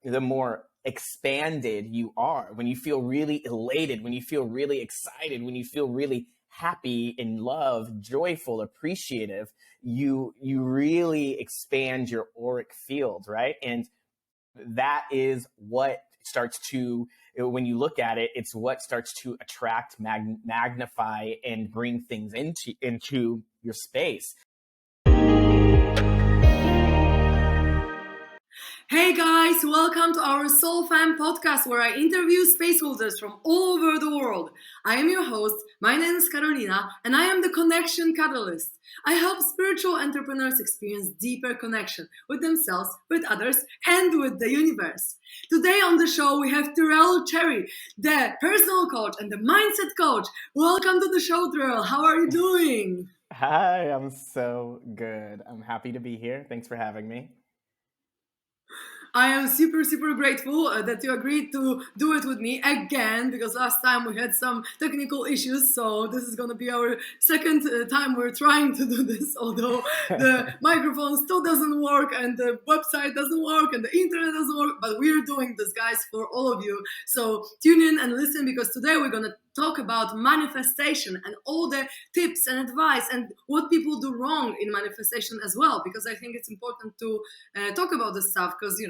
the more expanded you are. When you feel really elated, when you feel really excited, when you feel really happy, in love, joyful, appreciative, you really expand your auric field, right? And that is what starts to, when you look at it, it's what starts to attract, magnify, and bring things into your space. Hey guys, welcome to our SoulFam Podcast where I interview space holders from all over the world. I am your host, my name is Karolina, and I am the Connection Catalyst. I help spiritual entrepreneurs experience deeper connection with themselves, with others, and with the universe. Today on the show we have Tirrell Cherry, the personal coach and the mindset coach. Welcome to the show, Tirrell. How are you doing? Hi, I'm so good. I'm happy to be here. Thanks for having me. I am super grateful that you agreed to do it with me again, because last time we had some technical issues, so this is going to be our second time we're trying to do this, although the microphone still doesn't work and the website doesn't work and the internet doesn't work, but we're doing this, guys, for all of you. So tune in and listen, because today we're going to talk about manifestation and all the tips and advice and what people do wrong in manifestation as well, because I think it's important to talk about this stuff, because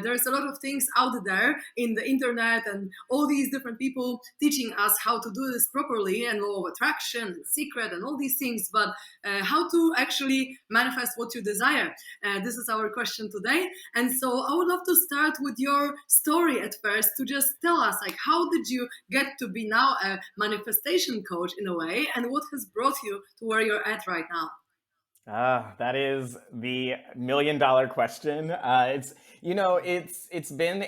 there's a lot of things out there in the internet and all these different people teaching us how to do this properly, and law of attraction and secret and all these things, but how to actually manifest what you desire. This is our question today, and so I would love to start with your story at first, to just tell us, like, how did you get to be now a manifestation coach in a way, and what has brought you to where you're at right now? That is the $1 million question. It's been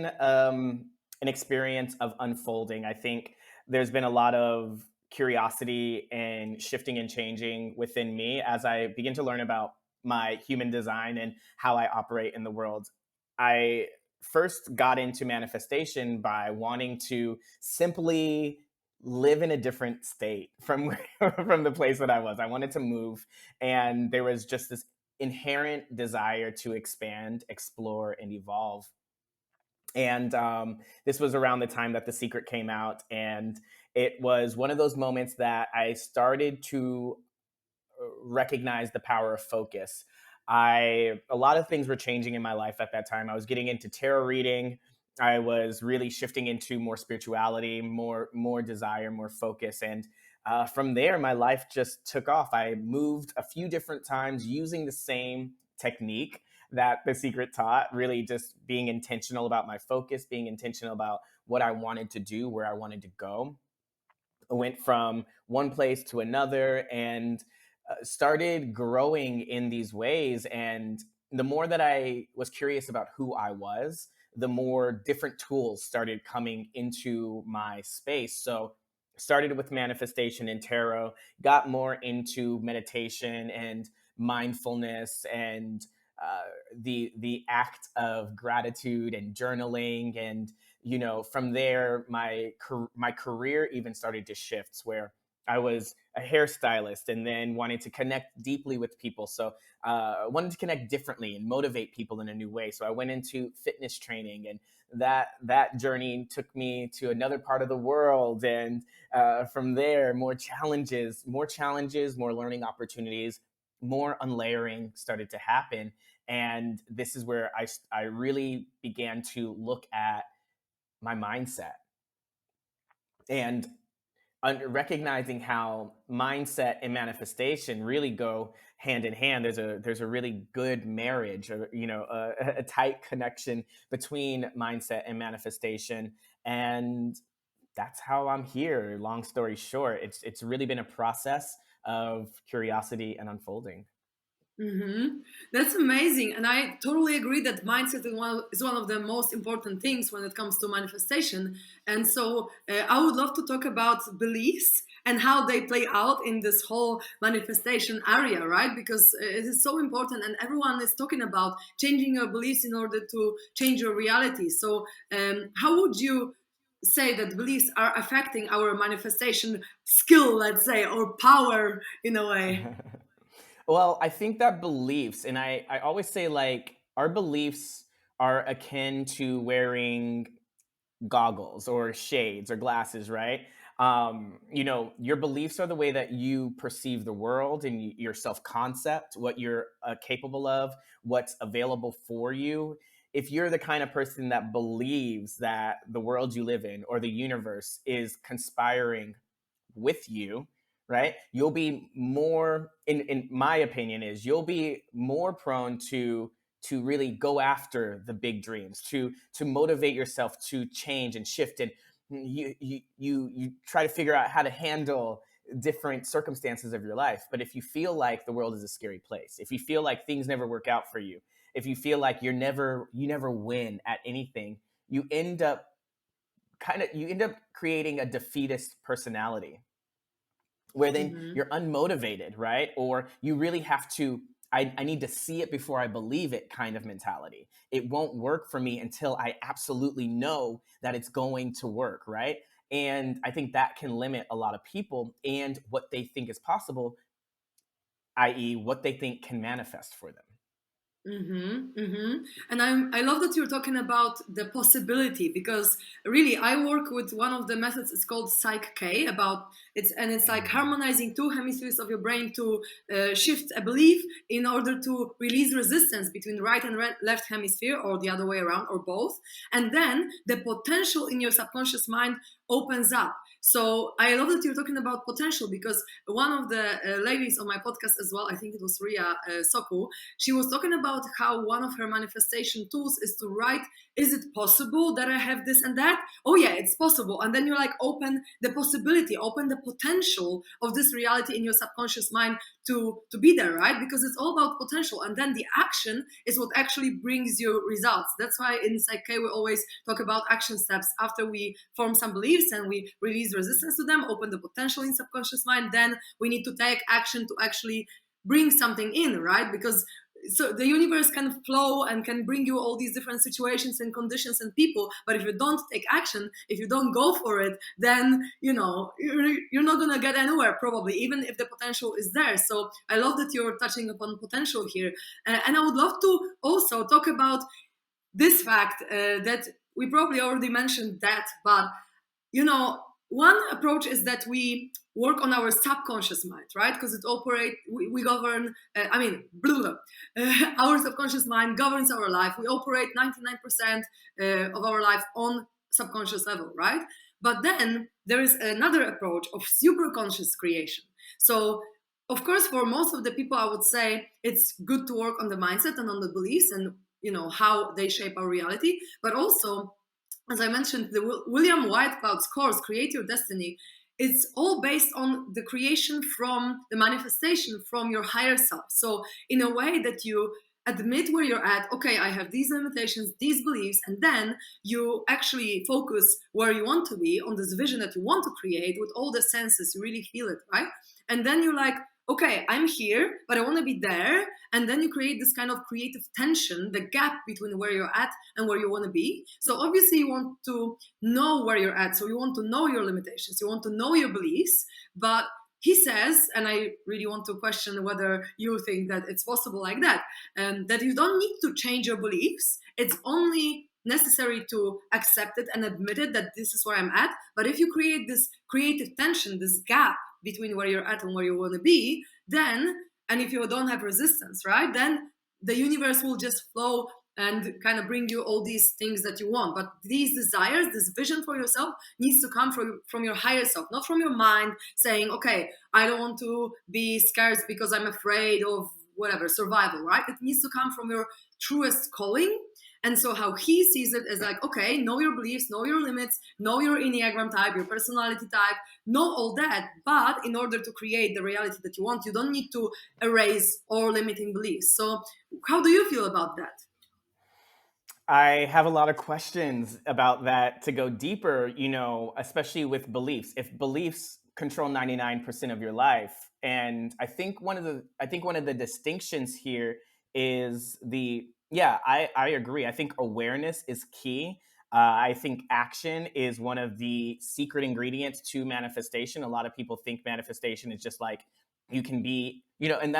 an experience of unfolding. I think there's been a lot of curiosity and shifting and changing within me as I begin to learn about my human design and how I operate in the world. I first got into manifestation by wanting to simply live in a different state from from the place that I was. I wanted to move, and there was just this inherent desire to expand, explore, and evolve. And this was around the time that The Secret came out, and it was one of those moments that I started to recognize the power of focus. A lot of things were changing in my life at that time. I was getting into tarot reading. I was really shifting into more spirituality, more desire, more focus, and from there, my life just took off. I moved a few different times using the same technique that The Secret taught. Really, just being intentional about my focus, being intentional about what I wanted to do, where I wanted to go. I went from one place to another and started growing in these ways. And the more that I was curious about who I was, the more different tools started coming into my space. So started with manifestation and tarot, got more into meditation and mindfulness and the act of gratitude and journaling. And from there, my career even started to shift, where I was a hairstylist and then wanted to connect deeply with people. So wanted to connect differently and motivate people in a new way. So I went into fitness training, and that journey took me to another part of the world. And from there, more learning opportunities, more unlayering started to happen. And this is where I really began to look at my mindset and recognizing how mindset and manifestation really go hand in hand. There's a really good marriage, or a tight connection between mindset and manifestation, and that's how I'm here. Long story short, it's really been a process of curiosity and unfolding. Mm-hmm. That's amazing, and I totally agree that mindset is one of the most important things when it comes to manifestation. And so, I would love to talk about beliefs and how they play out in this whole manifestation area, right? Because it is so important, and everyone is talking about changing your beliefs in order to change your reality. So, how would you say that beliefs are affecting our manifestation skill, let's say, or power in a way? Well, I think that beliefs, and I always say, like, our beliefs are akin to wearing goggles or shades or glasses, right? Your beliefs are the way that you perceive the world and your self concept, what you're capable of, what's available for you. If you're the kind of person that believes that the world you live in or the universe is conspiring with you, right, you'll be more, in my opinion, is you'll be more prone to really go after the big dreams, to motivate yourself to change and shift, and you try to figure out how to handle different circumstances of your life. But if you feel like the world is a scary place, if you feel like things never work out for you, if you feel like you never win at anything, you end up creating a defeatist personality, where then Mm-hmm. you're unmotivated, right? Or you really have to, I need to see it before I believe it kind of mentality. It won't work for me until I absolutely know that it's going to work, right? And I think that can limit a lot of people and what they think is possible, i.e., what they think can manifest for them. Mm-hmm, mm-hmm. And I love that you're talking about the possibility, because really I work with one of the methods. It's called Psych K. It's like harmonizing two hemispheres of your brain to shift a belief in order to release resistance between right and left hemisphere, or the other way around, or both. And then the potential in your subconscious mind opens up. So I love that you're talking about potential, because one of the ladies on my podcast as well, I think it was Ria Soku, she was talking about how one of her manifestation tools is to write, is it possible that I have this and that? Oh yeah, it's possible. And then you like open the possibility, open the potential of this reality in your subconscious mind to be there, right? Because it's all about potential. And then the action is what actually brings you results. That's why in Psych K we always talk about action steps. After we form some beliefs and we release resistance to them, open the potential in subconscious mind, then we need to take action to actually bring something in, right? Because so the universe can flow and can bring you all these different situations and conditions and people, but if you don't take action, if you don't go for it, then you're not gonna get anywhere, probably, even if the potential is there. So I love that you're touching upon potential here. And I would love to also talk about this fact that we probably already mentioned that, but one approach is that we work on our subconscious mind, right? Because we govern, blah, blah. Our subconscious mind governs our life. We operate 99% of our life on subconscious level, right? But then there is another approach of superconscious creation. So, of course, for most of the people, I would say it's good to work on the mindset and on the beliefs and how they shape our reality, but also, as I mentioned, the William Whitecloud's course, Create Your Destiny, it's all based on the creation from the manifestation from your higher self. So, in a way that you admit where you're at, okay, I have these limitations, these beliefs, and then you actually focus where you want to be, on this vision that you want to create with all the senses, you really feel it, right? And then you're like, okay, I'm here, but I want to be there. And then you create this kind of creative tension, the gap between where you're at and where you want to be. So obviously you want to know where you're at. So you want to know your limitations. You want to know your beliefs. But he says, and I really want to question whether you think that it's possible like that, that you don't need to change your beliefs. It's only necessary to accept it and admit it, that this is where I'm at. But if you create this creative tension, this gap between where you're at and where you want to be, then, and if you don't have resistance, right, then the universe will just flow and kind of bring you all these things that you want. But these desires, this vision for yourself, needs to come from your higher self, not from your mind saying, okay, I don't want to be scarce because I'm afraid of whatever, survival, right? It needs to come from your truest calling. And so how he sees it is like, okay, know your beliefs, know your limits, know your Enneagram type, your personality type, know all that. But in order to create the reality that you want, you don't need to erase all limiting beliefs. So how do you feel about that? I have a lot of questions about that to go deeper, especially with beliefs. If beliefs control 99% of your life, and I think one of the distinctions here is I agree. I think awareness is key. I think action is one of the secret ingredients to manifestation. A lot of people think manifestation is just like you can be, and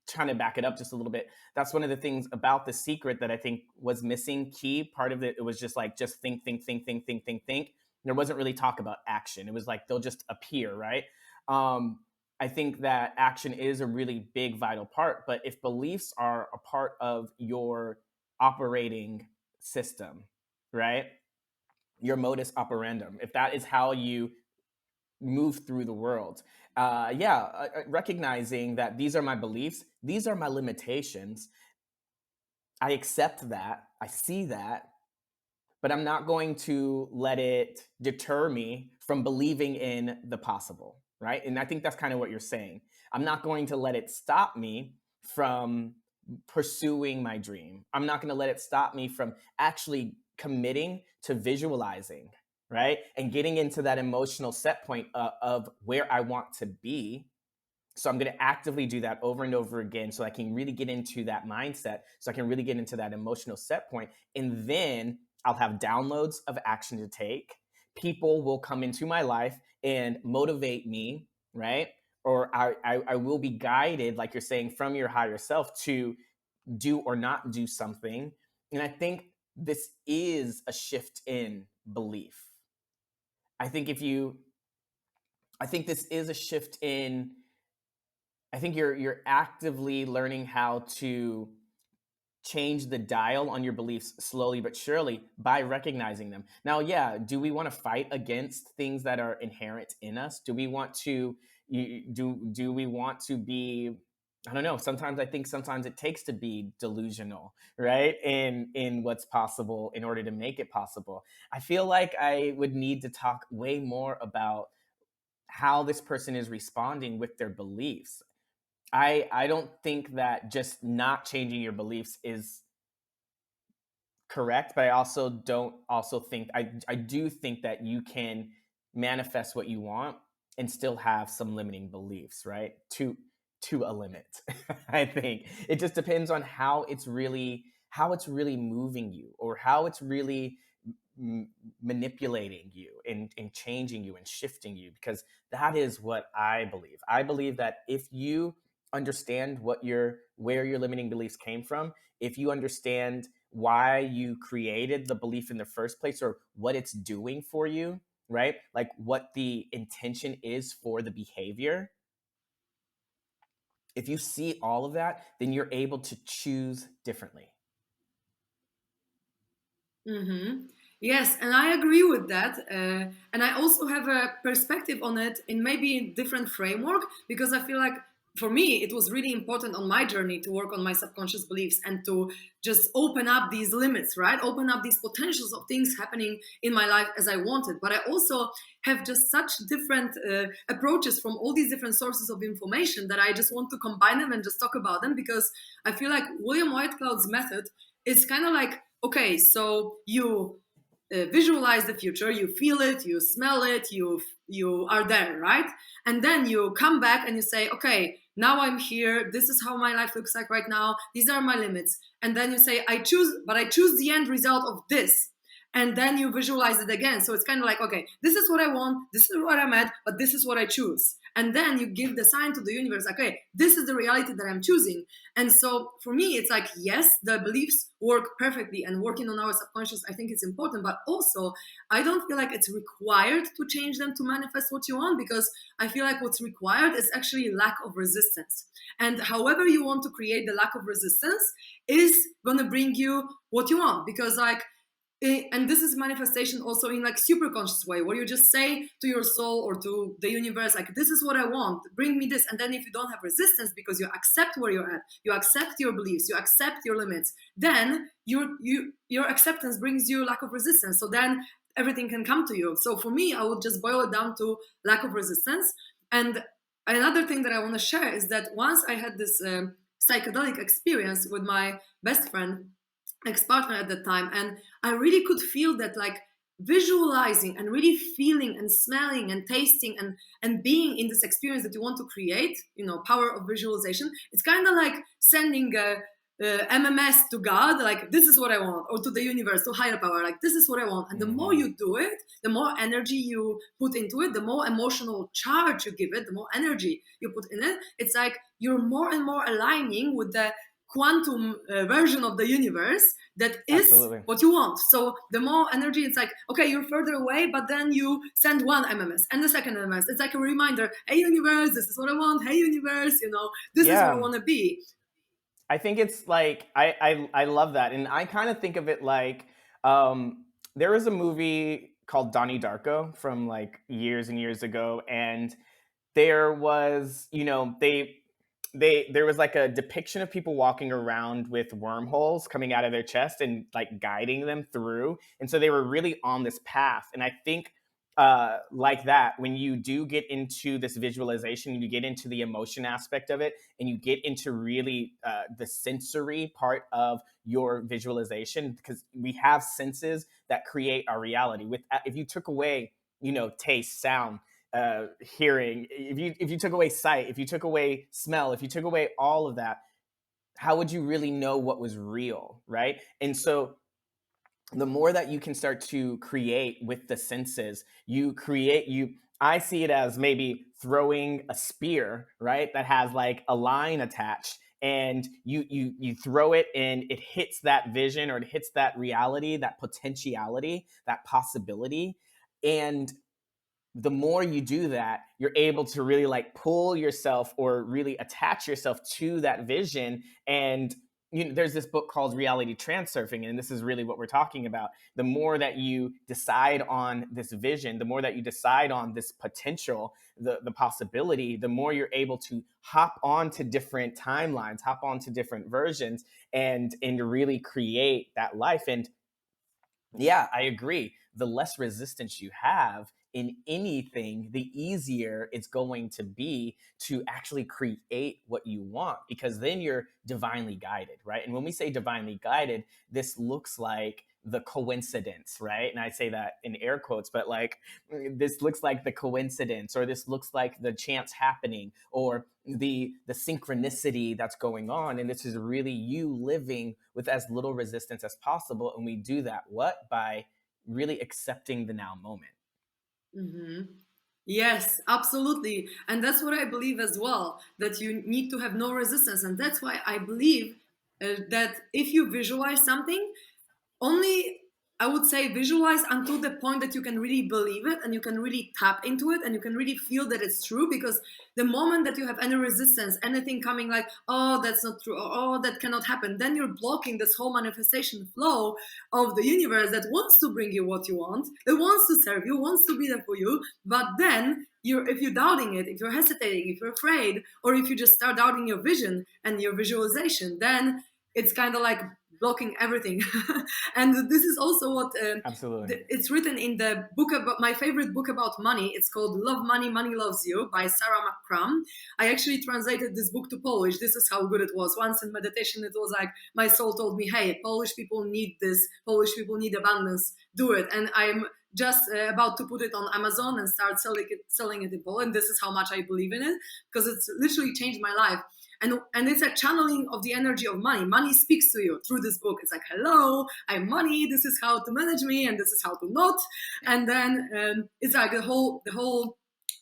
trying to back it up just a little bit, that's one of the things about The Secret that I think was missing. Key part of it was just like, just think, think, think, think, think, think, think. There wasn't really talk about action. It was like they'll just appear, right? I think that action is a really big, vital part. But if beliefs are a part of your operating system, right? Your modus operandum, if that is how you move through the world, recognizing that these are my beliefs, these are my limitations. I accept that, I see that, but I'm not going to let it deter me from believing in the possible, right? And I think that's kind of what you're saying. I'm not going to let it stop me from pursuing my dream. I'm not going to let it stop me from actually committing to visualizing, right? And getting into that emotional set point of where I want to be. So I'm going to actively do that over and over again so I can really get into that mindset, so I can really get into that emotional set point. And then I'll have downloads of action to take. People will come into my life and motivate me, right? Or I will be guided, like you're saying, from your higher self to do or not do something. And I think this is a shift in belief. I think this is a shift in, I think you're actively learning how to change the dial on your beliefs slowly but surely by recognizing them. Now, yeah, do we want to fight against things that are inherent in us? Do we want to do we want to be, I don't know, sometimes I think sometimes it takes to be delusional, right? In what's possible in order to make it possible. I feel like I would need to talk way more about how this person is responding with their beliefs. I don't think that just not changing your beliefs is correct, but I also don't also think I do think that you can manifest what you want and still have some limiting beliefs, right? To a limit. I think it just depends on how it's really moving you, or how it's really manipulating you and changing you and shifting you, because that is what I believe. I believe that if you understand where your limiting beliefs came from, if you understand why you created the belief in the first place, or what it's doing for you, right? Like what the intention is for the behavior. If you see all of that, then you're able to choose differently. Mm-hmm. Yes, and I agree with that. And I also have a perspective on it in maybe a different framework, because I feel like for me, it was really important on my journey to work on my subconscious beliefs and to just open up these limits, right? Open up these potentials of things happening in my life as I wanted. But I also have just such different approaches from all these different sources of information that I just want to combine them and just talk about them, because I feel like William Whitecloud's method is kind of like, okay, so you visualize the future, you feel it, you smell it, you are there, right? And then you come back and you say, okay, now I'm here, this is how my life looks like right now, these are my limits. And then you say, I choose the end result of this. And then you visualize it again. So it's kind of like, okay, this is what I want, this is what I'm at, but this is what I choose. And then you give the sign to the universe, okay, this is the reality that I'm choosing. And so for me, it's like, yes, the beliefs work perfectly, and working on our subconscious, I think it's important, but also I don't feel like it's required to change them to manifest what you want, because I feel like what's required is actually lack of resistance. And however you want to create the lack of resistance is going to bring you what you want, because like, and this is manifestation also in like super conscious way, where you just say to your soul or to the universe, like, this is what I want, bring me this. And then if you don't have resistance, because you accept where you're at, you accept your beliefs, you accept your limits, then your acceptance brings you lack of resistance. So then everything can come to you. So for me, I would just boil it down to lack of resistance. And another thing that I want to share is that once I had this psychedelic experience with my best friend, ex-partner at the time, and I really could feel that, like, visualizing and really feeling and smelling and tasting and being in this experience that you want to create, power of visualization, it's kind of like sending MMS to God, like this is what I want, or to the universe, to higher power, like this is what I want. And the more you do it, the more energy you put into it, the more emotional charge you give it, the more energy you put in it. It's like you're more and more aligning with the quantum version of the universe that is Absolutely. what you want. So the more energy, it's like, okay, you're further away, but then you send one MMS and the second MMS. It's like a reminder, hey universe, this is what I want. Hey universe, this is where I Yeah. want to be. I think it's like I love that, and I kind of think of it like there was a movie called Donnie Darko from like years and years ago, and there was they there was like a depiction of people walking around with wormholes coming out of their chest and like guiding them through, and so they were really on this path. And I think like that, when you do get into this visualization, you get into the emotion aspect of it, and you get into really the sensory part of your visualization, because we have senses that create our reality. With if you took away taste, sound, hearing, if you took away sight, if you took away smell, if you took away all of that, how would you really know what was real, right? And so the more that you can start to create with the senses, I see it as maybe throwing a spear, right, that has like a line attached, and you throw it and it hits that vision, or it hits that reality, that potentiality, that possibility. And the more you do that, you're able to really like pull yourself or really attach yourself to that vision. And there's this book called Reality Transurfing, and this is really what we're talking about. The more that you decide on this vision, the more that you decide on this potential, the possibility, the more you're able to hop onto different timelines, hop onto different versions, and really create that life. And yeah, I agree. The less resistance you have in anything, the easier it's going to be to actually create what you want, because then you're divinely guided, right? And when we say divinely guided, this looks like the coincidence, right? And I say that in air quotes, but like this looks like the coincidence, or this looks like the chance happening, or the synchronicity that's going on. And this is really you living with as little resistance as possible. And we do that by really accepting the now moment. Mm-hmm. Yes, absolutely. And that's what I believe as well, that you need to have no resistance. And that's why I believe that if you visualize something, only I would say visualize until the point that you can really believe it and you can really tap into it and you can really feel that it's true. Because the moment that you have any resistance, anything coming like, oh, that's not true, or oh, that cannot happen, then you're blocking this whole manifestation flow of the universe that wants to bring you what you want, that wants to serve you, wants to be there for you. But then if you're doubting it, if you're hesitating, if you're afraid, or if you just start doubting your vision and your visualization, then it's kind of like blocking everything. And this is also what Absolutely. it's written in the book about my favorite book about money. It's called Love Money, Money Loves You by Sarah McCrum. I actually translated this book to Polish. This is how good it was. Once in meditation, it was like my soul told me, hey, Polish people need this. Polish people need abundance. Do it. And I'm just about to put it on Amazon and start selling it in Poland. This is how much I believe in it, because it's literally changed my life. And it's a channeling of the energy of money. Money speaks to you through this book. It's like, hello, I'm money. This is how to manage me, and this is how to not. And then it's like the whole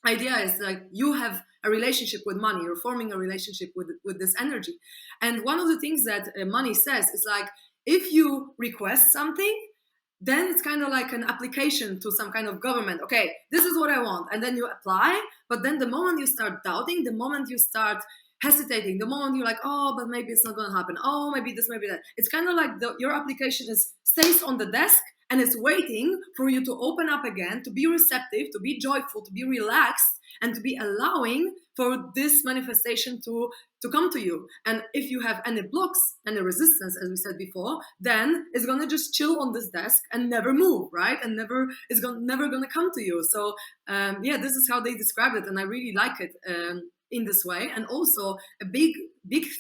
idea is like you have a relationship with money. You're forming a relationship with this energy. And one of the things that money says is like, if you request something, then it's kind of like an application to some kind of government. Okay, this is what I want. And then you apply. But then the moment you start doubting, the moment you start hesitating, the moment you're like, oh, but maybe it's not going to happen. Oh, maybe this, maybe that. It's kind of like your application stays on the desk and it's waiting for you to open up again, to be receptive, to be joyful, to be relaxed, and to be allowing for this manifestation to come to you. And if you have any blocks, any resistance, as we said before, then it's gonna just chill on this desk and never move, right? And never gonna come to you. So yeah, this is how they describe it, and I really like it. In this way. And also a big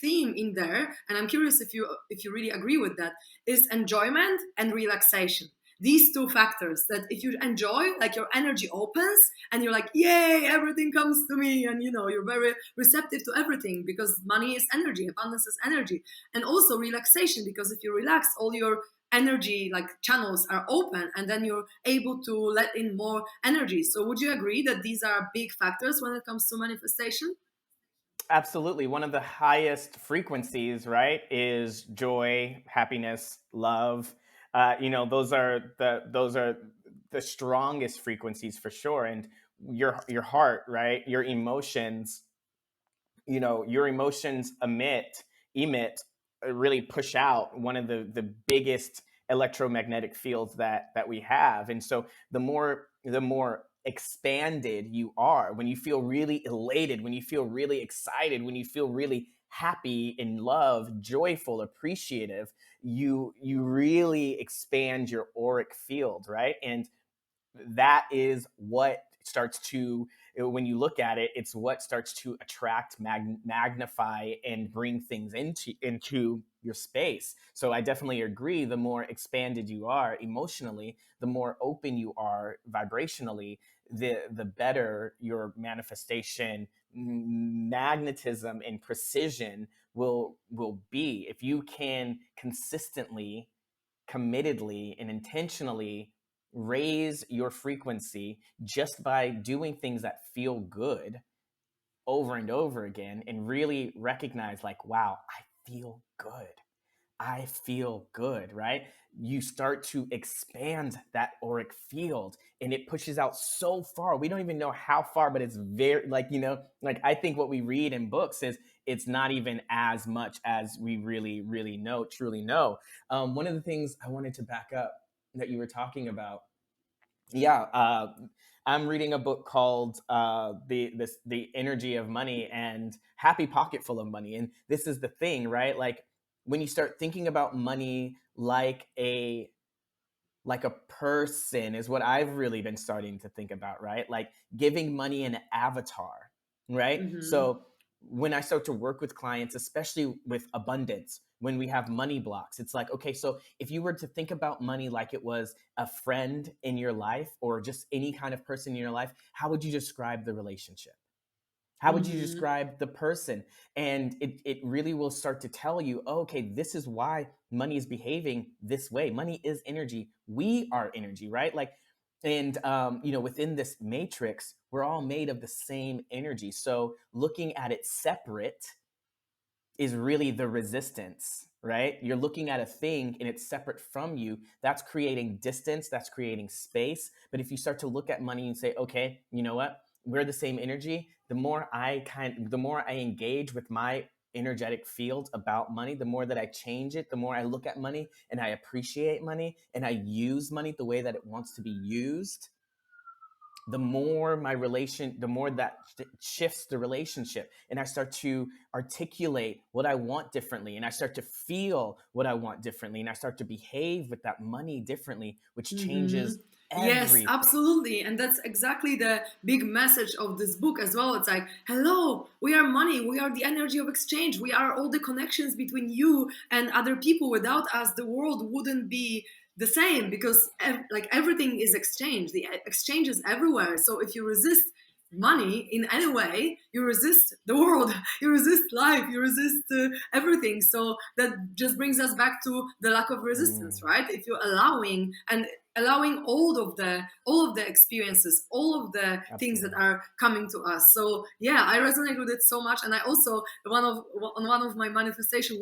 theme in there, and I'm curious if you really agree with that, is enjoyment and relaxation. these two factors, that if you enjoy, like your energy opens and you're like, yay, everything comes to me, and you're very receptive to everything, because money is energy, abundance is energy. And also relaxation, because if you relax, all your energy like channels are open, and then you're able to let in more energy. So would you agree that these are big factors when it comes to manifestation? Absolutely. One of the highest frequencies, right, is joy, happiness, love. Those are the strongest frequencies for sure. And your heart, right, your emotions emit really push out one of the biggest electromagnetic fields that we have. And so the more expanded you are, when you feel really elated, when you feel really excited, when you feel really happy, in love, joyful, appreciative, you really expand your auric field, right? And that is what starts to, when you look at it, it's what starts to attract, magnify, and bring things into your space. So I definitely agree, the more expanded you are emotionally, the more open you are vibrationally, the better your manifestation, magnetism, and precision will be. If you can consistently, committedly, and intentionally raise your frequency just by doing things that feel good over and over again, and really recognize, like, wow, feel good I feel good, right? You start to expand that auric field, and it pushes out so far. We don't even know how far, but it's very, like I think what we read in books is it's not even as much as we really, really truly know. One of the things I wanted to back up that you were talking about, yeah, I'm reading a book called the Energy of Money and Happy Pocket Full of Money. And this is the thing, right? Like, when you start thinking about money like a person, is what I've really been starting to think about, right? Like giving money an avatar, right? Mm-hmm. So when I start to work with clients, especially with abundance, when we have money blocks, it's like, okay, so if you were to think about money like it was a friend in your life, or just any kind of person in your life, how would you describe the relationship? How would you Mm-hmm. describe the person? And it really will start to tell you, oh, okay, this is why money is behaving this way. Money is energy. We are energy, right? Like, and within this matrix, we're all made of the same energy. So looking at it separate is really the resistance, right? You're looking at a thing and it's separate from you. That's creating distance, that's creating space. But if you start to look at money and say, okay, you know what? We're the same energy. The more I engage with my energetic field about money, the more that I change it, the more I look at money and I appreciate money and I use money the way that it wants to be used, the more that shifts the relationship, and I start to articulate what I want differently, and I start to feel what I want differently, and I start to behave with that money differently, which Mm-hmm. changes Yes, everything. absolutely. And that's exactly the big message of this book as well. It's like, hello, we are money. We are the energy of exchange. We are all the connections between you and other people. Without us, the world wouldn't be the same, because like everything is exchange. The exchange is everywhere. So if you resist money in any way, you resist the world, you resist life, you resist everything. So that just brings us back to the lack of resistance, Mm, right? If you're allowing all of the experiences, all of the things that absolutely. are coming to us. So yeah, I resonate with it so much. And I also, on one of my manifestation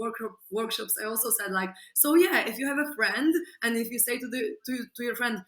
workshops, I also said, like, so yeah, if you have a friend, and if you say to your friend,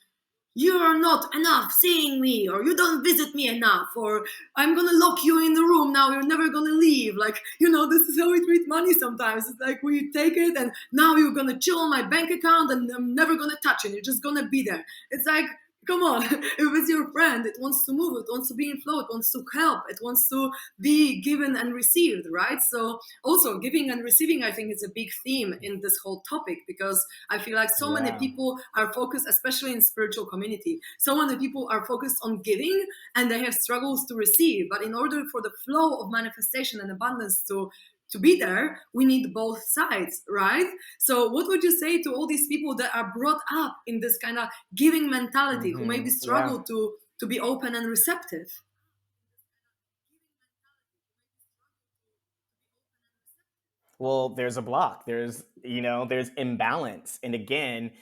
you are not enough seeing me, or you don't visit me enough, or I'm gonna lock you in the room now, you're never gonna leave, like, this is how we treat money sometimes. It's like we take it, and now you're gonna chill on my bank account, and I'm never gonna touch it, you're just gonna be there. It's like, come on. If it's your friend, it wants to move, it wants to be in flow, it wants to help, it wants to be given and received, right? So also giving and receiving, I think, is a big theme in this whole topic, because I feel like so many Yeah. people are focused, especially in spiritual community, so many people are focused on giving, and they have struggles to receive. But in order for the flow of manifestation and abundance to be there, we need both sides, right? So what would you say to all these people that are brought up in this kind of giving mentality, who maybe Yeah. struggle to be open and receptive? Well, there's a block. There's imbalance. And again,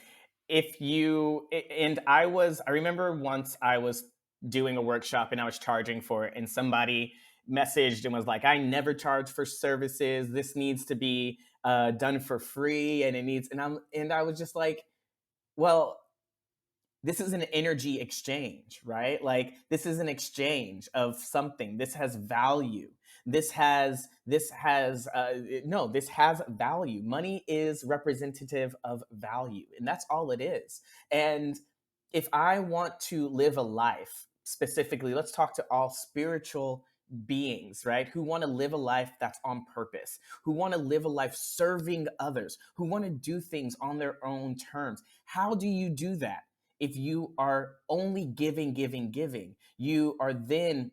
if you and I remember once I was doing a workshop and I was charging for it, and somebody messaged and was like, I never charge for services. This needs to be done for free, and it needs and I was just like, well, this is an energy exchange, right? Like, this is an exchange of something. This has value. This has value. Money is representative of value, and that's all it is. And if I want to live a life, specifically, let's talk to all spiritual beings, right? Who want to live a life that's on purpose, who want to live a life serving others, who want to do things on their own terms. How do you do that? If you are only giving, giving, giving, you are then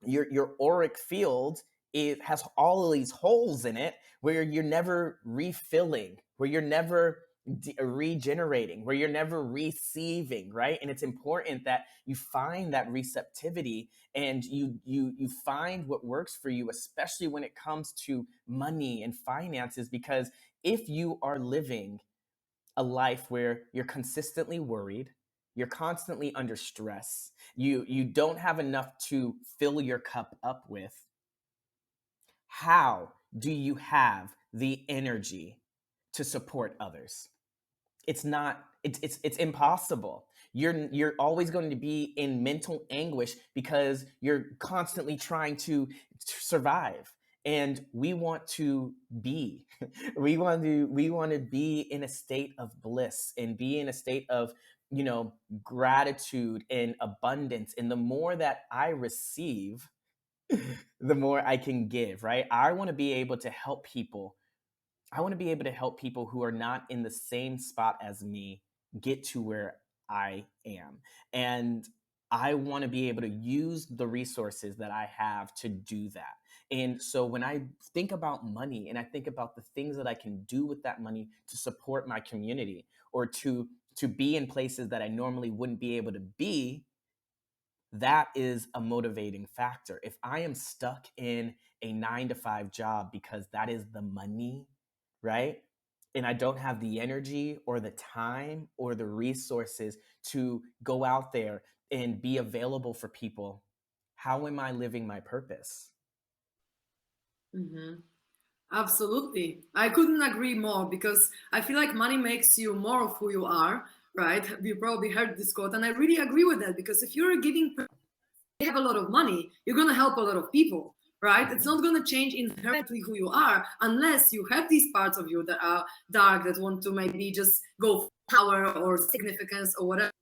your auric field, it has all of these holes in it where you're never refilling, where you're never regenerating, where you're never receiving, right? And it's important that you find that receptivity, and you find what works for you, especially when it comes to money and finances, because if you are living a life where you're consistently worried, you're constantly under stress, you don't have enough to fill your cup up with, how do you have the energy to support others? It's impossible. You're always going to be in mental anguish because you're constantly trying to survive. And we want to be we want to be in a state of bliss and be in a state of, gratitude and abundance. And the more that I receive, the more I can give, right? I want to be able to help people who are not in the same spot as me get to where I am. And I want to be able to use the resources that I have to do that. And so when I think about money and I think about the things that I can do with that money to support my community, or to be in places that I normally wouldn't be able to be, that is a motivating factor. If I am stuck in a 9 to 5 job because that is the money, right? And I don't have the energy or the time or the resources to go out there and be available for people, how am I living my purpose? Hmm. Absolutely. I couldn't agree more, because I feel like money makes you more of who you are, right? You probably heard this quote, and I really agree with that, because if you're a giving person, you have a lot of money, you're going to help a lot of people, right? It's Mhm. not going to change inherently who you are, unless you have these parts of you that are dark, that want to maybe just go for power or significance or whatever.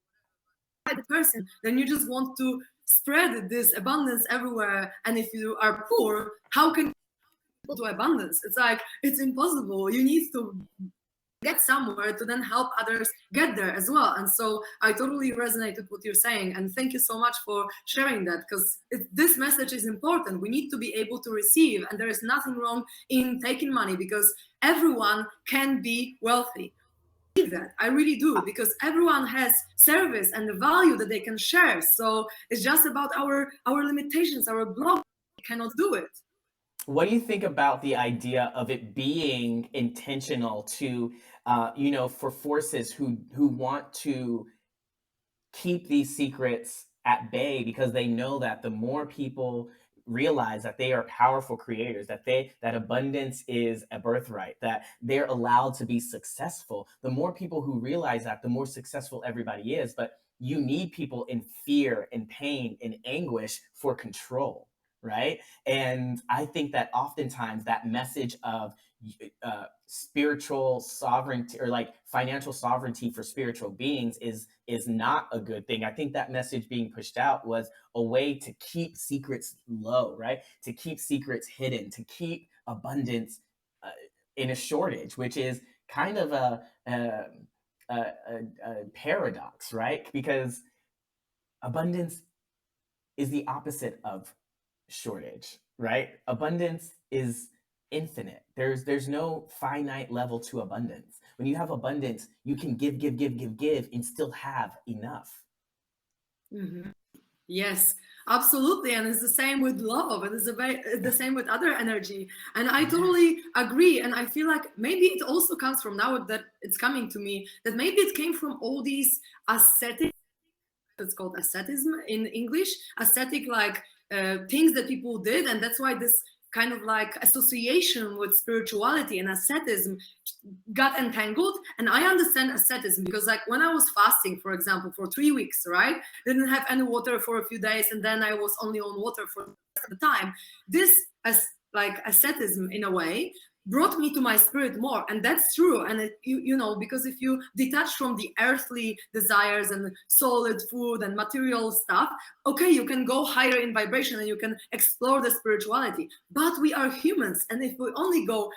The person, then you just want to spread this abundance everywhere. And if you are poor, how can to abundance? It's like, it's impossible. You need to get somewhere to then help others get there as well. And so I totally resonate with what you're saying, and thank you so much for sharing that, because this message is important. We need to be able to receive, and there is nothing wrong in taking money, because everyone can be wealthy. I believe that, I really do, because everyone has service and the value that they can share. So it's just about our limitations, our block. We cannot do it. What do you think about the idea of it being intentional to, for forces who want to keep these secrets at bay, because they know that the more people realize that they are powerful creators, that abundance is a birthright, that they're allowed to be successful, the more people who realize that, the more successful everybody is. But you need people in fear and pain and anguish for control, right? And I think that oftentimes that message of spiritual sovereignty, or like financial sovereignty for spiritual beings, is not a good thing. I think that message being pushed out was a way to keep secrets low, right? To keep secrets hidden, to keep abundance uh, in a shortage, which is kind of a paradox, right? Because abundance is the opposite of shortage, right? Abundance is infinite. There's no finite level to abundance. When you have abundance, you can give and still have enough. Mm-hmm. Yes, absolutely. And it's the same with love, and it's the same with other energy. And I Yes. totally agree. And I feel like maybe it also comes from, now that it's coming to me, that maybe it came from all these ascetic, it's called asceticism in English, ascetic, like things that people did. And that's why this kind of like association with spirituality and asceticism got entangled. And I understand asceticism because, like, when I was fasting, for example, for 3 weeks, right, didn't have any water for a few days, and then I was only on water for the rest of the time, this, as like asceticism in a way, brought me to my spirit more. And that's true. And you know, because if you detach from the earthly desires and solid food and material stuff, okay, you can go higher in vibration and you can explore the spirituality. But we are humans, and if we only go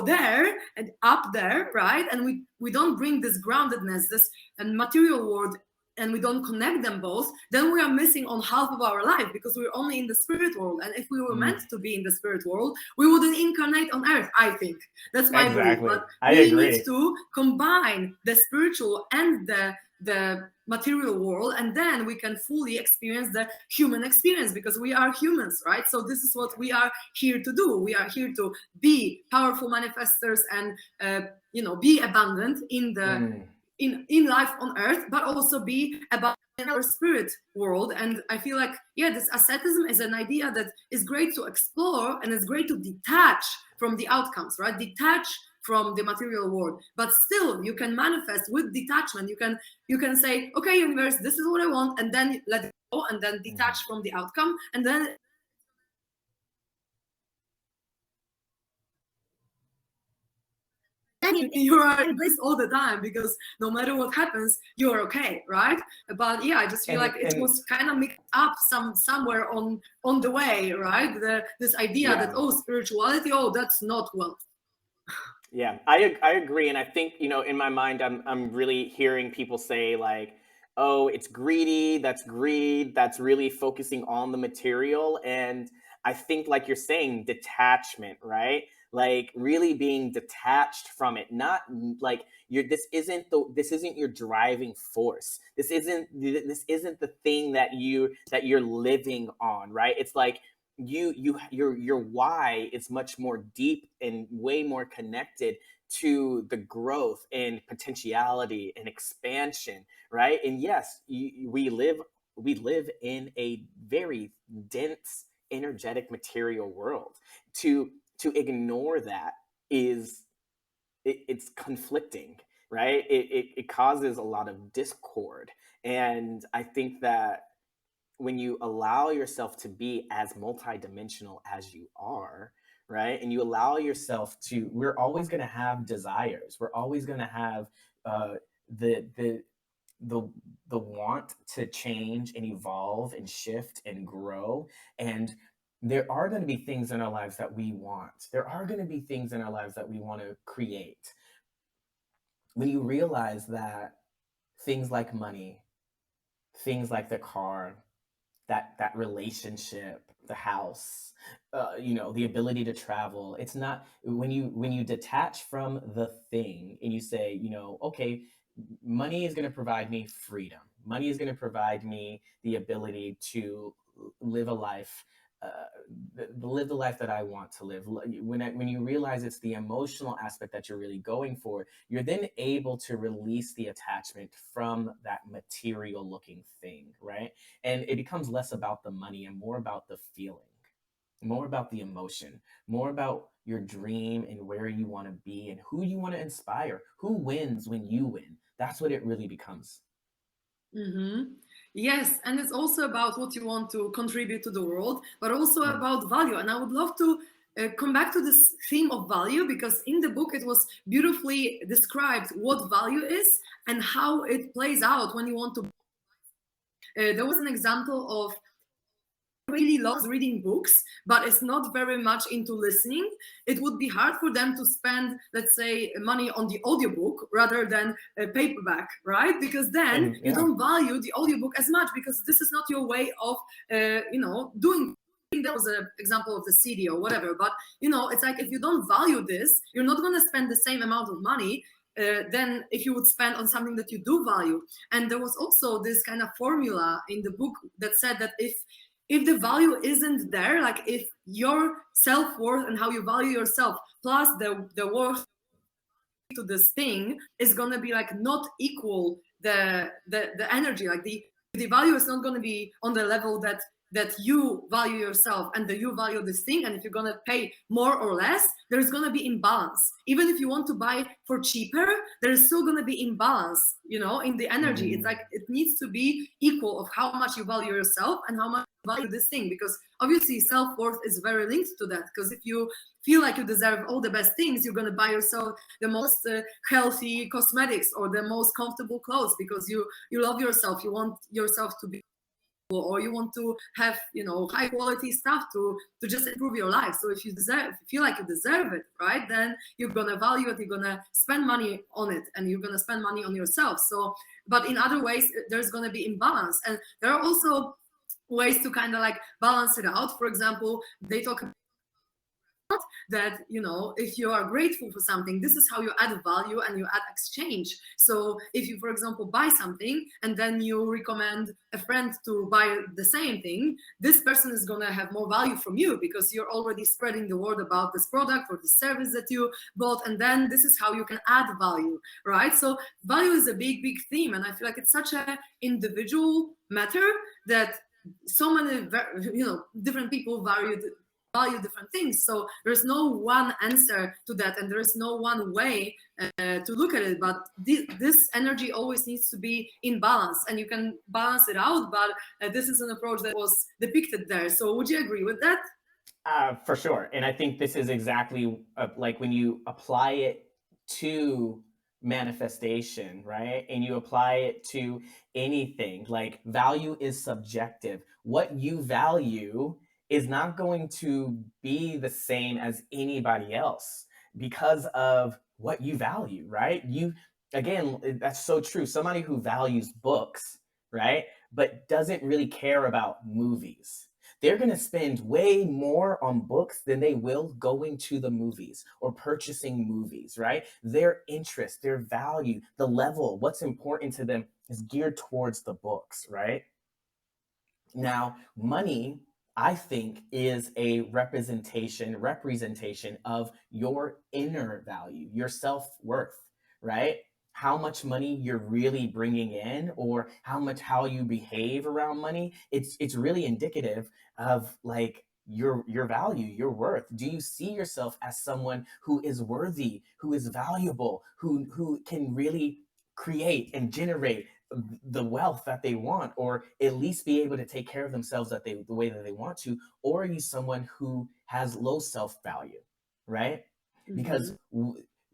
there and up there, right, and we don't bring this groundedness, this and material world, and we don't connect them both, then we are missing on half of our life, because we're only in the spirit world. And if we were Mm, meant to be in the spirit world, we wouldn't incarnate on earth, I think. That's my belief. exactly. But I we need agree. to combine the spiritual and the material world, and then we can fully experience the human experience, because we are humans, right? So this is what we are here to do. We are here to be powerful manifestors and be abundant in the Mm, in life on earth, but also be about in our spirit world. And I feel like, yeah, this asceticism is an idea that is great to explore, and it's great to detach from the outcomes, right? Detach from the material world, but still you can manifest with detachment. You can say, okay, universe, this is what I want, and then let it go, and then detach mhm. from the outcome, and then you are in bliss all the time, because no matter what happens, you're okay, right? But yeah, I just feel like it And was kind of mixed up somewhere on the way, right? This idea that, yeah. oh, spirituality, oh, that's not wealth. Yeah, I agree, and I think, in my mind, I'm really hearing people say like, "Oh, it's greedy. That's greed. That's really focusing on the material." And I think, like you're saying, detachment, right? Like really being detached from it, not like you're. This isn't your driving force. This isn't the thing that you're living on, right? It's like your why is much more deep and way more connected to the growth and potentiality and expansion, right? And yes, we live in a very dense energetic material world. To ignore that is it's conflicting, right? It causes a lot of discord. And I think that when you allow yourself to be as multidimensional as you are, right? And you allow yourself to, we're always going to have desires. We're always going to have uh, the the the the want to change and evolve and shift and grow. And there are going to be things in our lives that we want. There are going to be things in our lives that we want to create. When you realize that things like money, things like the car, that relationship, the house, the ability to travel, it's not, when you detach from the thing and you say, okay, money is going to provide me freedom, money is going to provide me the ability to live a life, live the life that I want to live. When you realize it's the emotional aspect that you're really going for, you're then able to release the attachment from that material looking thing, right? And it becomes less about the money and more about the feeling, more about the emotion, more about your dream and where you want to be and who you want to inspire, who wins when you win. That's what it really becomes. Mm-hmm. Yes, and it's also about what you want to contribute to the world, but also Mm. about value. And I would love to come back to this theme of value, because in the book it was beautifully described what value is and how it plays out when you want to. There was an example of really loves reading books, but is not very much into listening. It would be hard for them to spend, let's say, money on the audiobook rather than a paperback, right? Because then And you yeah. don't value the audiobook as much, because this is not your way of, doing. think that was an example of the CD or whatever, but it's like if you don't value this, you're not going to spend the same amount of money than if you would spend on something that you do value. And there was also this kind of formula in the book that said that if the value isn't there, like if your self-worth and how you value yourself plus the worth to this thing is going to be like not equal the energy, like the value is not going to be on the level that you value yourself and that you value this thing. And if you're going to pay more or less, there's going to be imbalance. Even if you want to buy for cheaper, there's still going to be imbalance, in the energy. It's like it needs to be equal of how much you value yourself and how much you value this thing, because obviously self-worth is very linked to that. Because if you feel like you deserve all the best things, you're going to buy yourself the most healthy cosmetics or the most comfortable clothes because you love yourself, you want yourself to be, or you want to have high quality stuff to just improve your life. So if you feel like you deserve it, right, then you're gonna value it, you're gonna spend money on it, and you're gonna spend money on yourself. So but in other ways there's gonna be imbalance, and there are also ways to kind of like balance it out. For example, they talk about that if you are grateful for something, this is how you add value and you add exchange. So if you, for example, buy something and then you recommend a friend to buy the same thing, this person is going to have more value from you because you're already spreading the word about this product or the service that you bought, and then this is how you can add value, right? So value is a big theme, and I feel like it's such an individual matter that so many different people value different things. So there's no one answer to that, and there's no one way to look at it. But this energy always needs to be in balance, and you can balance it out. But this is an approach that was depicted there. So would you agree with that? For sure. And I think this is exactly like when you apply it to manifestation, right? And you apply it to anything, like value is subjective. What you value is not going to be the same as anybody else because of what you value, right? Again, that's so true. Somebody who values books, right, but doesn't really care about movies, they're going to spend way more on books than they will going to the movies or purchasing movies, right? Their interest, their value, the level, what's important to them is geared towards the books, right? Now, money, I think, is a representation of your inner value, your self-worth, right? How much money you're really bringing in, or how you behave around money. It's really indicative of like your value, your worth. Do you see yourself as someone who is worthy, who is valuable, who can really create and generate the wealth that they want, or at least be able to take care of themselves the way that they want to? Or are you someone who has low self-value, right? Because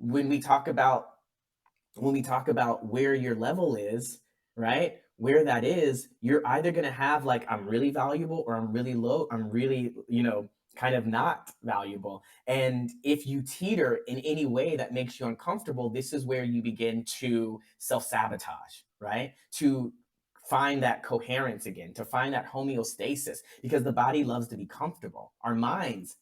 when we talk about where your level is, right, where that is, you're either going to have like, I'm really valuable, or I'm really low, I'm really kind of not valuable. And if you teeter in any way that makes you uncomfortable, this is where you begin to self-sabotage, right? To find that coherence again, to find that homeostasis, because the body loves to be comfortable. Our minds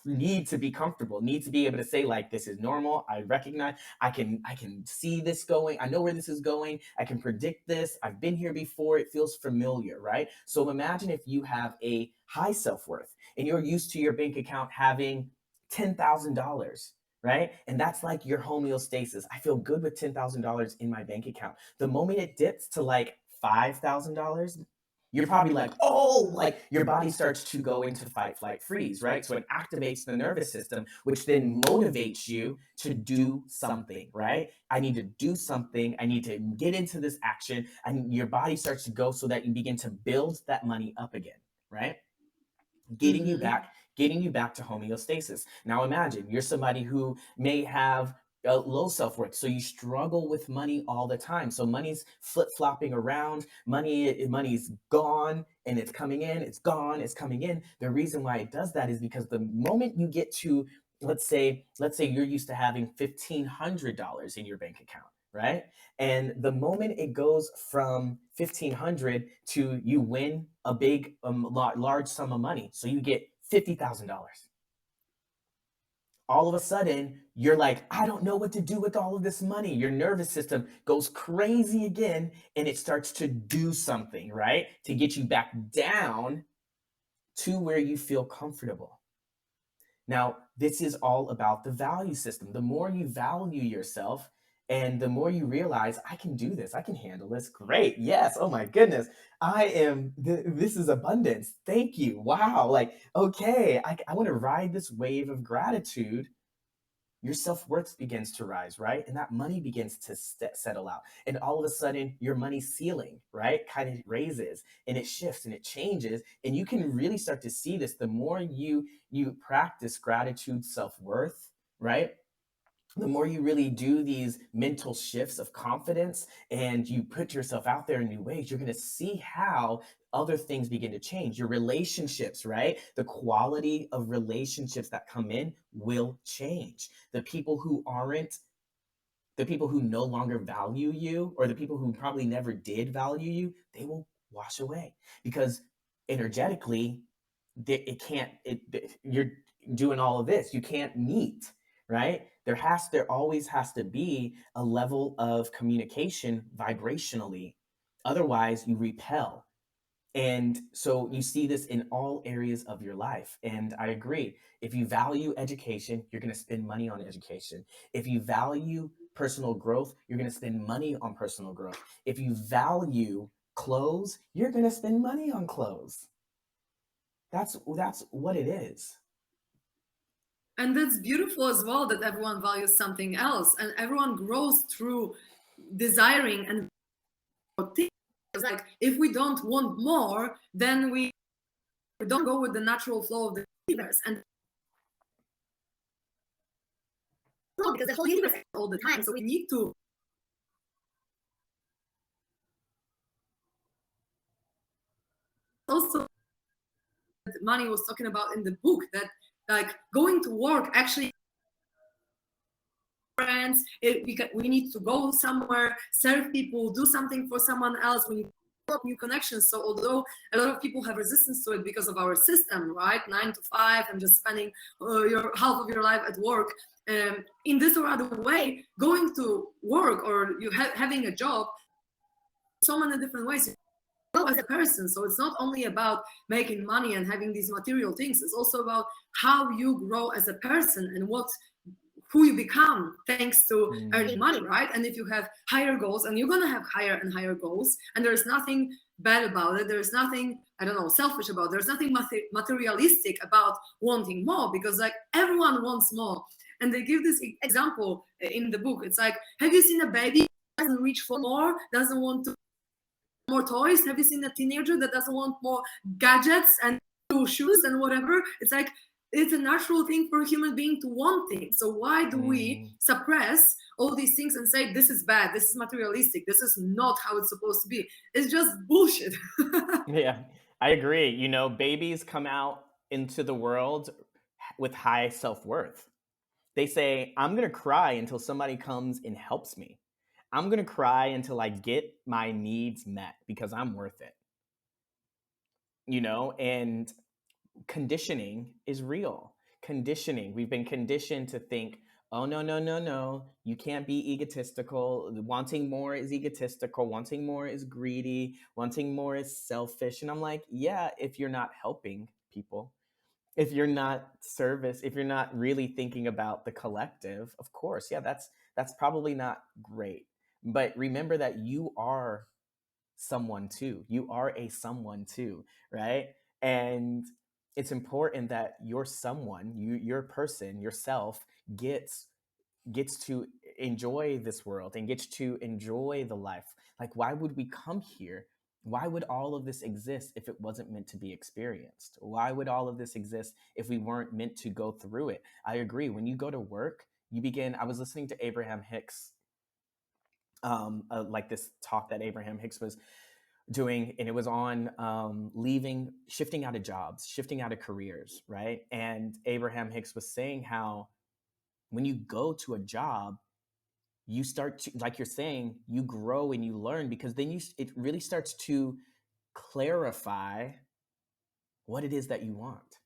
need to be comfortable, need to be able to say like, this is normal, I recognize, I can see this going, I know where this is going, I can predict this, I've been here before, it feels familiar, right? So imagine if you have a high self-worth and you're used to your bank account having $10,000, right? And that's like your homeostasis. I feel good with $10,000 in my bank account. The moment it dips to like $5,000, you're probably like, oh, like your body starts to go into fight, flight, freeze, right? So it activates the nervous system, which then motivates you to do something, right? I need to do something. I need to get into this action. And your body starts to go so that you begin to build that money up again, right? Getting you back to homeostasis. Now imagine you're somebody who may have a low self-worth, so you struggle with money all the time. So money's flip-flopping around, money's gone and it's coming in, it's gone, it's coming in. The reason why it does that is because the moment you get to, let's say you're used to having $1,500 in your bank account, right? And the moment it goes from 1,500 to you win a big, large sum of money, so you get $50,000. All of a sudden, you're like, I don't know what to do with all of this money. Your nervous system goes crazy again, and it starts to do something, right? To get you back down to where you feel comfortable. Now, this is all about the value system. The more you value yourself, and the more you realize, I can do this, I can handle this. Great. Yes. Oh my goodness. This is abundance. Thank you. Wow. Like, okay, I want to ride this wave of gratitude. Your self-worth begins to rise, right? And that money begins to settle out. And all of a sudden, your money ceiling, right, kind of raises and it shifts and it changes. And you can really start to see this the more you practice gratitude, self-worth, right? The more you really do these mental shifts of confidence and you put yourself out there in new ways, you're going to see how other things begin to change. Your relationships, right? The quality of relationships that come in will change. The people who no longer value you, or the people who probably never did value you, they will wash away because energetically, you're doing all of this. You can't meet, right? There always has to be a level of communication vibrationally. Otherwise, you repel. And so you see this in all areas of your life. And I agree. If you value education, you're going to spend money on education. If you value personal growth, you're going to spend money on personal growth. If you value clothes, you're going to spend money on clothes. That's what it is. And that's beautiful as well, that everyone values something else and everyone grows through desiring and things. Like if we don't want more, then we don't go with the natural flow of the universe. And because the whole universe all the time, so we need to also, Mani was talking about in the book, that like going to work actually friends, we need to go somewhere, serve people, do something for someone else. We need to develop new connections. So although a lot of people have resistance to it because of our system, right, 9 to 5 and just spending your half of your life at work, in this or other way, going to work or having a job, so many different ways as a person. So it's not only about making money and having these material things, it's also about how you grow as a person and who you become thanks to earning money, right? And if you have higher goals, and you're gonna have higher and higher goals, and there's nothing bad about it, there's nothing, I don't know, selfish about it, there's nothing materialistic about wanting more, because like everyone wants more. And they give this example in the book. It's like, have you seen a baby that doesn't reach for more, doesn't want to more toys? Have you seen a teenager that doesn't want more gadgets and shoes and whatever? It's like, it's a natural thing for a human being to want things. So why do we suppress all these things and say this is bad, this is materialistic, this is not how it's supposed to be? It's just bullshit. Yeah, I agree. You know, babies come out into the world with high self-worth. They say, I'm going to cry until somebody comes and helps me. I'm going to cry until I get my needs met because I'm worth it. You know, and conditioning is real. Conditioning, we've been conditioned to think, oh, no, no, no, no, you can't be egotistical. Wanting more is egotistical. Wanting more is greedy. Wanting more is selfish. And I'm like, yeah, if you're not helping people, if you're not service, if you're not really thinking about the collective, of course, yeah, that's probably not great. But remember that you are someone too. You are a someone too, right? And it's important that your someone, your person, yourself gets to enjoy this world and gets to enjoy the life. Like, why would we come here? Why would all of this exist if it wasn't meant to be experienced? Why would all of this exist if we weren't meant to go through it? I agree. When you go to work, I was listening to Abraham Hicks, like this talk that Abraham Hicks was doing, and it was on shifting out of jobs, shifting out of careers, right? And Abraham Hicks was saying how when you go to a job, you start to, like you're saying, you grow and you learn, because then it really starts to clarify what it is that you want.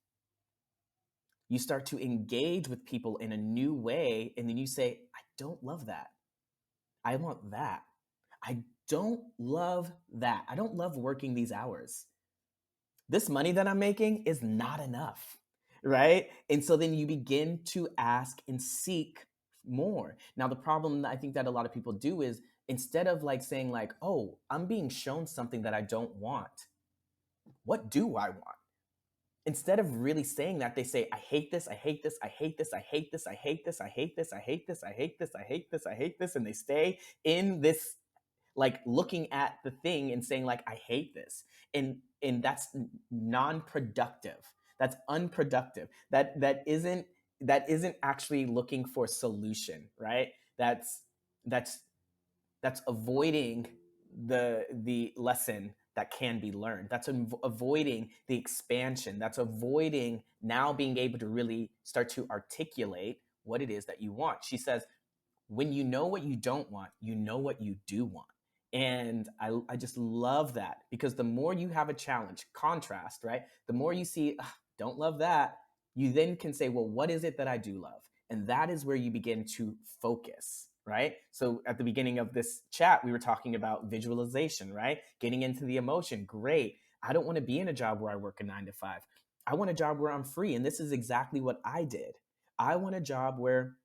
You start to engage with people in a new way, and then you say, I don't love that. I want that. I don't love that. I don't love working these hours. This money that I'm making is not enough, right? And so then you begin to ask and seek more. Now, the problem that I think that a lot of people do is, instead of like saying like, oh, I'm being shown something that I don't want, what do I want? Instead of really saying that, they say, I hate this, I hate this, I hate this, I hate this, I hate this, I hate this, I hate this, I hate this, I hate this, I hate this. And they stay in this, like looking at the thing and saying like, I hate this. And that's non-productive. That's unproductive. That isn't actually looking for solution, right? That's avoiding the lesson that can be learned. That's avoiding the expansion. That's avoiding now being able to really start to articulate what it is that you want. She says, when you know what you don't want, you know what you do want. And I just love that, because the more you have a challenge, contrast, right? The more you see, don't love that, you then can say, well, what is it that I do love? And that is where you begin to focus, right? So at the beginning of this chat, we were talking about visualization, right? Getting into the emotion. Great. I don't want to be in a job where I work a 9 to 5. I want a job where I'm free. And this is exactly what I did. I want a job where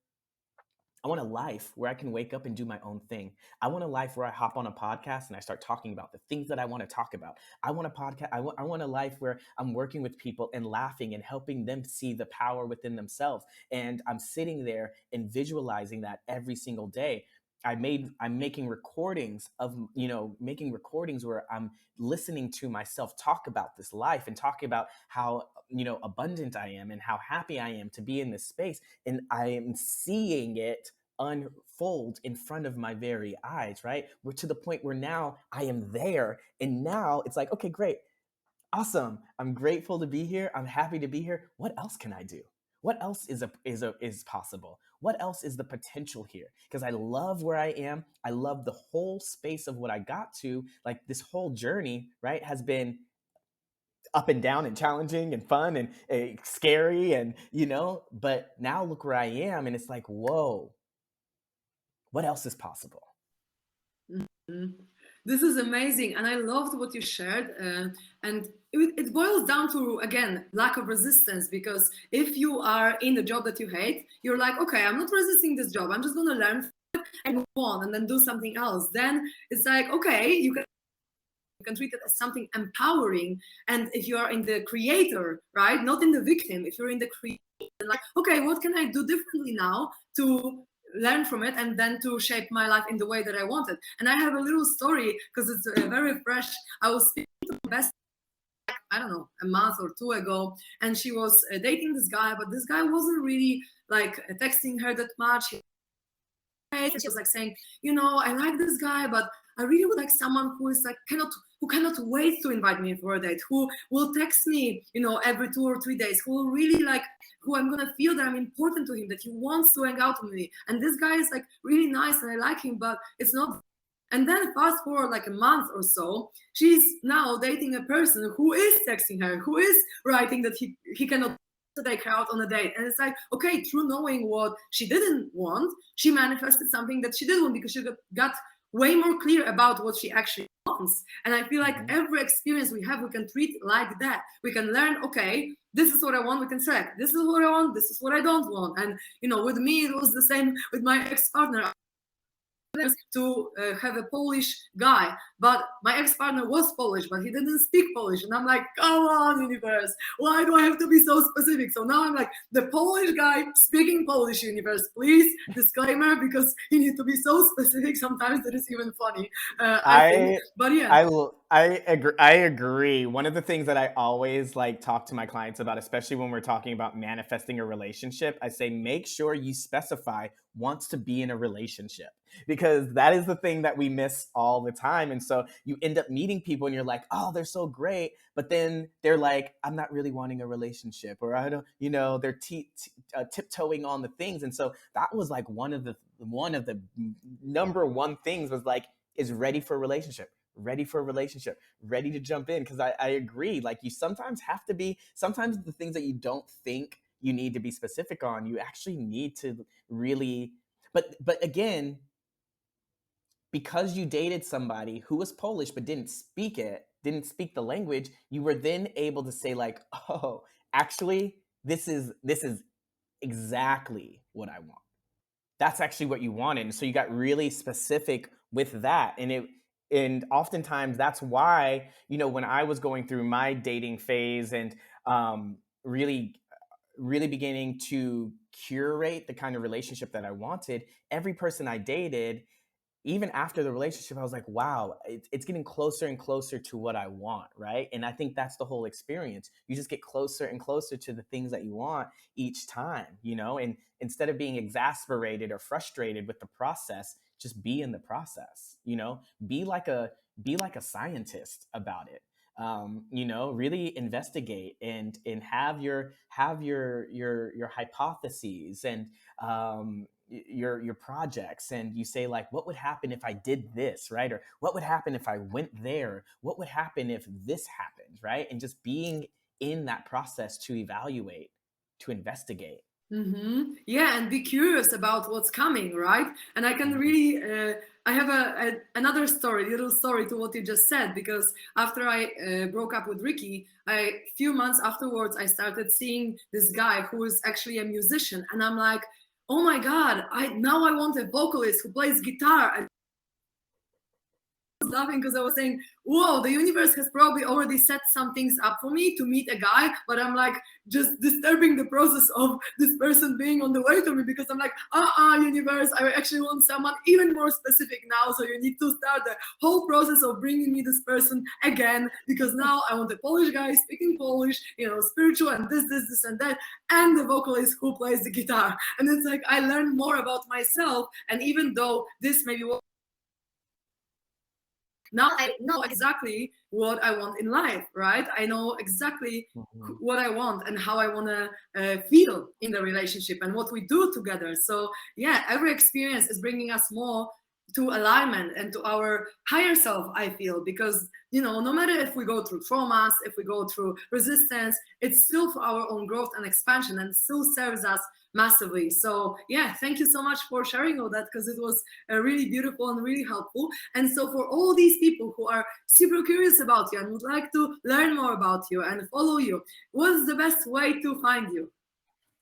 I want a life where I can wake up and do my own thing. I want a life where I hop on a podcast and I start talking about the things that I want to talk about. I want a podcast. I want a life where I'm working with people and laughing and helping them see the power within themselves. And I'm sitting there and visualizing that every single day. I'm making recordings where I'm listening to myself talk about this life and talking about how, abundant I am and how happy I am to be in this space. And I am seeing it unfold in front of my very eyes, right? We're to the point where now I am there. And now it's like, okay, great. Awesome. I'm grateful to be here. I'm happy to be here. What else can I do? What else is possible? What else is the potential here? Because I love where I am. I love the whole space of what I got to. Like, this whole journey, right, has been up and down and challenging and fun and scary and, but now look where I am, and it's like, whoa, what else is possible? Mm-hmm. This is amazing, and I loved what you shared. And it boils down to, again, lack of resistance. Because if you are in a job that you hate, you're like, okay, I'm not resisting this job. I'm just going to learn and move on and then do something else. Then it's like, okay, you can treat it as something empowering. And if you are in the creator, right, not in the victim, if you're in the creator, like, okay, what can I do differently now to learn from it and then to shape my life in the way that I wanted? And I have a little story, because it's very fresh. I was speaking to my best, I don't know, a month or two ago, and she was dating this guy, but this guy wasn't really like texting her that much. And she was like saying, I like this guy, but I really would like someone who is like who cannot wait to invite me for a date, who will text me, every 2 or 3 days, who will really like, who I'm gonna feel that I'm important to him, that he wants to hang out with me. And this guy is like really nice and I like him, but it's not. And then fast forward like a month or so, she's now dating a person who is texting her, who is writing that he cannot take her out on a date. And it's like, okay, through knowing what she didn't want, she manifested something that she did want, because she got way more clear about what she actually wants. And I feel like every experience we have, we can treat it like that. We can learn, okay, this is what I want, we can select. This is what I want, this is what I don't want. And, with me, it was the same with my ex-partner. To have a Polish guy, but my ex-partner was Polish, but he didn't speak Polish. And I'm like, come on, universe, why do I have to be so specific? So now I'm like, the Polish guy speaking Polish, universe, please, disclaimer, because you need to be so specific. Sometimes that is even funny. But yeah, I agree. One of the things that I always like talk to my clients about, especially when we're talking about manifesting a relationship, I say make sure you specify wants to be in a relationship, because that is the thing that we miss all the time. And so you end up meeting people and you're like, "Oh, they're so great." But then they're like, "I'm not really wanting a relationship," or I don't, they're tiptoeing on the things. And so that was like one of the number one things was like, is ready for a relationship, ready for a relationship, ready to jump in. Because I agree, like you sometimes have to be, sometimes the things that you don't think you need to be specific on, you actually need to really, but again, because you dated somebody who was Polish but didn't speak the language, you were then able to say like, oh, actually, this is exactly what I want. That's actually what you wanted. And so you got really specific with that. And oftentimes that's why, when I was going through my dating phase and really really beginning to curate the kind of relationship that I wanted, every person I dated, even after the relationship, I was like, wow, it's getting closer and closer to what I want, right? And I think that's the whole experience. You just get closer and closer to the things that you want each time, and instead of being exasperated or frustrated with the process, just be in the process, be like a scientist about it. Really investigate and have your hypotheses and your projects, and you say like, what would happen if I did this, right? Or what would happen if I went there? What would happen if this happened, right? And just being in that process to evaluate, to investigate. Yeah, and be curious about what's coming, right? And I can Mhm. really, I have another story, little story to what you just said, because after I broke up with Ricky, few months afterwards, I started seeing this guy who is actually a musician, and I'm like, oh my God, I want a vocalist who plays guitar. And laughing because I was saying, whoa, the universe has probably already set some things up for me to meet a guy, but I'm like just disturbing the process of this person being on the way to me, because I'm like, universe, I actually want someone even more specific now. So you need to start the whole process of bringing me this person again, because now I want a Polish guy speaking Polish, spiritual and this and that, and the vocalist who plays the guitar. And it's like I learned more about myself. And even though this maybe was, now I know exactly what I want in life, right? I know exactly Mhm. what I want and how I want to feel in the relationship and what we do together. So, yeah, every experience is bringing us more to alignment and to our higher self, I feel, because, no matter if we go through traumas, if we go through resistance, it's still for our own growth and expansion and still serves us massively. So, yeah, thank you so much for sharing all that, because it was really beautiful and really helpful. And so for all these people who are super curious about you and would like to learn more about you and follow you, what's the best way to find you?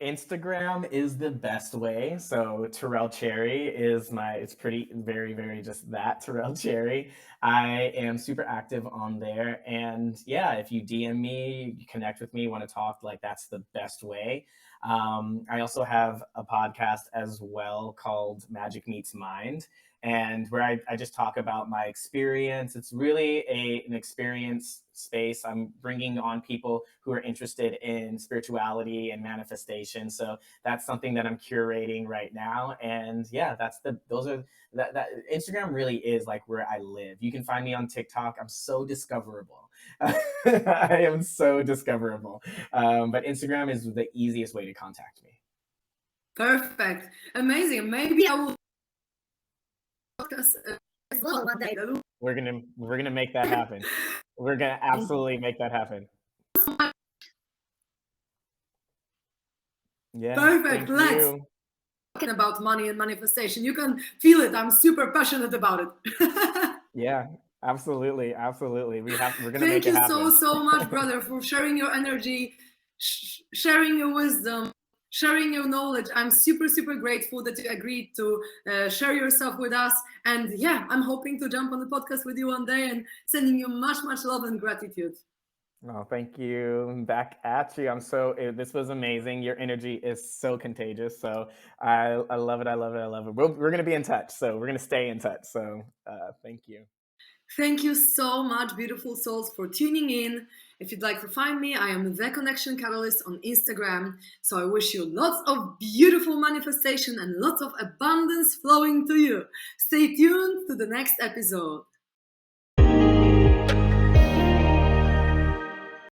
Instagram is the best way. So Tirrell Cherry is it's pretty, very, very just that, Tirrell Cherry. I am super active on there. And yeah, if you DM me, you connect with me, want to talk, like that's the best way. I also have a podcast as well called Magic Meets Mind, and where I just talk about my experience. It's really an experience space. I'm bringing on people who are interested in spirituality and manifestation. So that's something that I'm curating right now. And yeah, that Instagram really is like where I live. You can find me on TikTok. I'm so discoverable. I am so discoverable. But Instagram is the easiest way to contact me. Perfect. Amazing. Maybe I will podcast as well one day. We're gonna make that happen. We're gonna absolutely make that happen. Yeah, Perfect. thank Let's you. talk about money and manifestation. You can feel it. I'm super passionate about it. Yeah, absolutely, absolutely. We're gonna make Thank it you so, happen. so much, brother, for sharing your energy, sharing your wisdom, sharing your knowledge. I'm super, super grateful that you agreed to share yourself with us. And yeah, I'm hoping to jump on the podcast with you one day, and sending you much, much love and gratitude. Oh, thank you. Back at you. This was amazing. Your energy is so contagious. So I love it. I love it. I love it. We're gonna be in touch. So we're gonna stay in touch. So thank you. Thank you so much, beautiful souls, for tuning in. If you'd like to find me, I am The Connection Catalyst on Instagram. So I wish you lots of beautiful manifestation and lots of abundance flowing to you. Stay tuned to the next episode.